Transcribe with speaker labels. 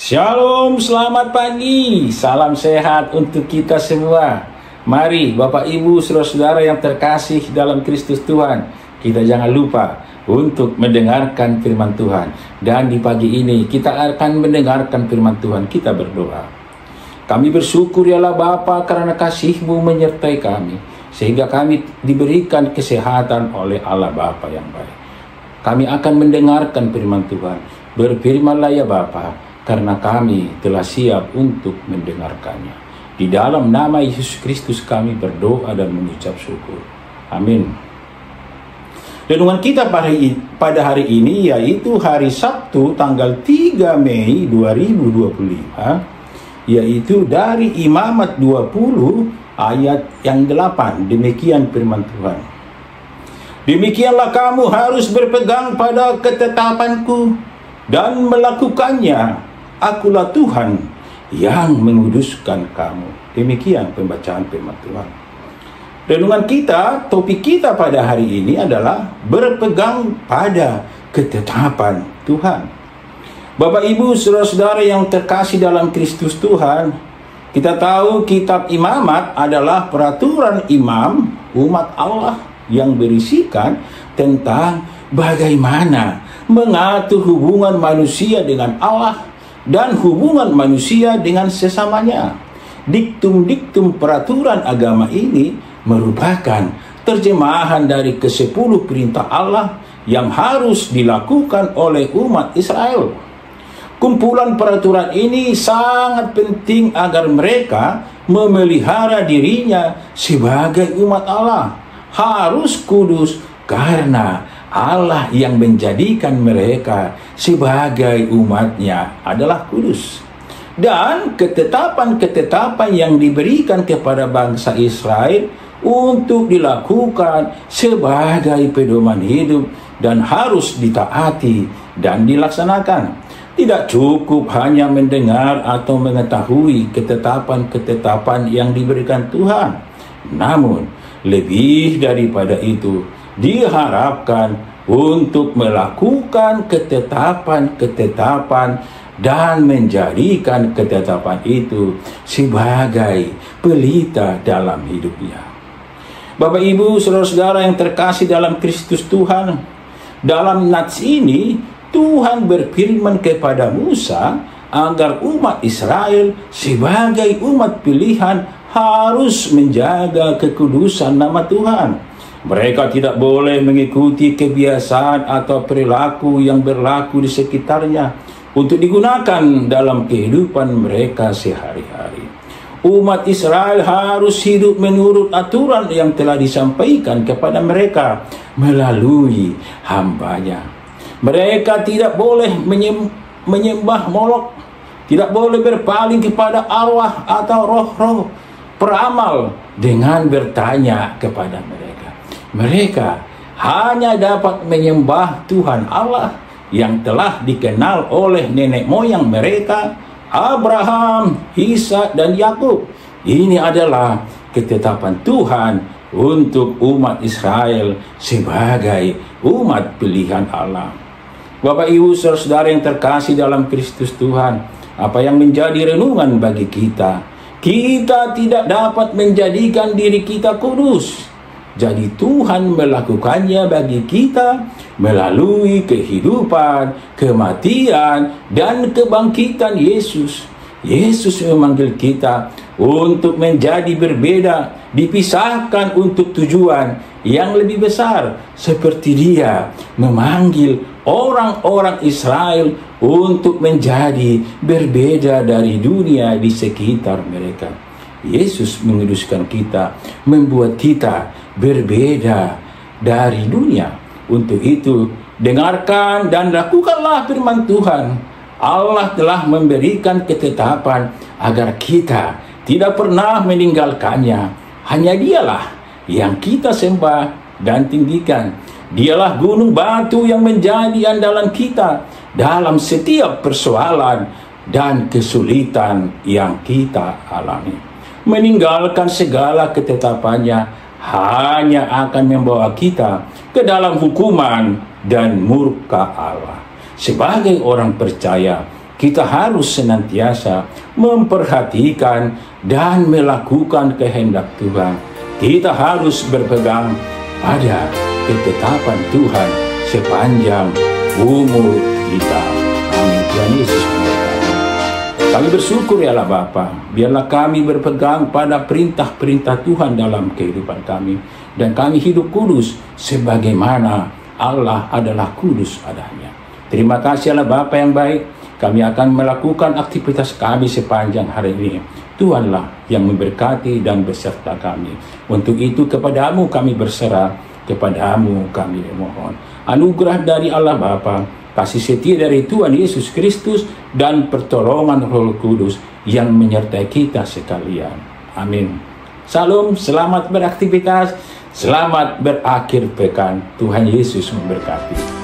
Speaker 1: Shalom, selamat pagi, salam sehat untuk kita semua. Mari Bapak Ibu Saudara-saudara yang terkasih dalam Kristus Tuhan, kita jangan lupa untuk mendengarkan firman Tuhan. Dan di pagi ini kita akan mendengarkan firman Tuhan. Kita berdoa. Kami bersyukur ya Allah Bapa karena kasih-Mu menyertai kami, sehingga kami diberikan kesehatan oleh Allah Bapa yang baik. Kami akan mendengarkan firman Tuhan. Berfirmanlah ya Bapa, karena kami telah siap untuk mendengarkannya. Di dalam nama Yesus Kristus kami berdoa dan mengucap syukur. Amin. Renungan kita pada hari ini yaitu hari Sabtu tanggal 3 Mei 2025, yaitu dari Imamat 20 ayat yang 8. Demikian firman Tuhan. Demikianlah kamu harus berpegang pada ketetapanku dan melakukannya. Akulah Tuhan yang menguduskan kamu. Demikian pembacaan firman Tuhan. Renungan kita, topik kita pada hari ini adalah berpegang pada ketetapan Tuhan. Bapak Ibu Saudara-saudara yang terkasih dalam Kristus Tuhan, kita tahu kitab Imamat adalah peraturan imam umat Allah yang berisikan tentang bagaimana mengatur hubungan manusia dengan Allah dan hubungan manusia dengan sesamanya. Diktum-diktum peraturan agama ini merupakan terjemahan dari ke-10 perintah Allah yang harus dilakukan oleh umat Israel. Kumpulan peraturan ini sangat penting agar mereka memelihara dirinya sebagai umat Allah. Harus kudus karena Allah yang menjadikan mereka sebagai umatnya adalah kudus. Dan ketetapan-ketetapan yang diberikan kepada bangsa Israel untuk dilakukan sebagai pedoman hidup dan harus ditaati dan dilaksanakan. Tidak cukup hanya mendengar atau mengetahui ketetapan-ketetapan yang diberikan Tuhan. Namun, lebih daripada itu, diharapkan untuk melakukan ketetapan-ketetapan dan menjadikan ketetapan itu sebagai pelita dalam hidupnya. Bapak Ibu Saudara-saudara yang terkasih dalam Kristus Tuhan, dalam nats ini Tuhan berfirman kepada Musa agar umat Israel sebagai umat pilihan harus menjaga kekudusan nama Tuhan. Mereka tidak boleh mengikuti kebiasaan atau perilaku yang berlaku di sekitarnya untuk digunakan dalam kehidupan mereka sehari-hari. Umat Israel harus hidup menurut aturan yang telah disampaikan kepada mereka melalui hambanya. Mereka tidak boleh menyembah Molok, tidak boleh berpaling kepada arwah atau roh-roh peramal dengan bertanya kepada mereka. Mereka hanya dapat menyembah Tuhan Allah yang telah dikenal oleh nenek moyang mereka, Abraham, Ishak, dan Yakub. Ini adalah ketetapan Tuhan untuk umat Israel sebagai umat pilihan Allah. Bapak Ibu Saudara yang terkasih dalam Kristus Tuhan, apa yang menjadi renungan bagi kita? Kita tidak dapat menjadikan diri kita kudus. Jadi Tuhan melakukannya bagi kita melalui kehidupan, kematian, dan kebangkitan Yesus. Yesus memanggil kita untuk menjadi berbeda, dipisahkan untuk tujuan yang lebih besar. Seperti Dia memanggil orang-orang Israel untuk menjadi berbeda dari dunia di sekitar mereka. Yesus menguduskan kita, membuat kita berbeda dari dunia. Untuk itu, dengarkan dan lakukanlah firman Tuhan. Allah telah memberikan ketetapan agar kita tidak pernah meninggalkannya. Hanya Dialah yang kita sembah dan tinggikan. Dialah gunung batu yang menjadi andalan kita dalam setiap persoalan dan kesulitan yang kita alami. Meninggalkan segala ketetapannya hanya akan membawa kita ke dalam hukuman dan murka Allah. Sebagai orang percaya, kita harus senantiasa memperhatikan dan melakukan kehendak Tuhan. Kita harus berpegang pada ketetapan Tuhan sepanjang umur kita. Amin. Tuhan Yesus memberkati. Kami bersyukur ya Allah Bapa, biarlah kami berpegang pada perintah-perintah Tuhan dalam kehidupan kami, dan kami hidup kudus sebagaimana Allah adalah kudus adanya. Terima kasih Allah Bapa yang baik. Kami akan melakukan aktivitas kami sepanjang hari ini. Tuhanlah yang memberkati dan beserta kami. Untuk itu kepadamu kami berserah, kepadamu kami memohon anugerah dari Allah Bapa, kasih setia dari Tuhan Yesus Kristus, dan pertolongan Roh Kudus yang menyertai kita sekalian. Amin. Salam, selamat beraktivitas, selamat berakhir pekan. Tuhan Yesus memberkati.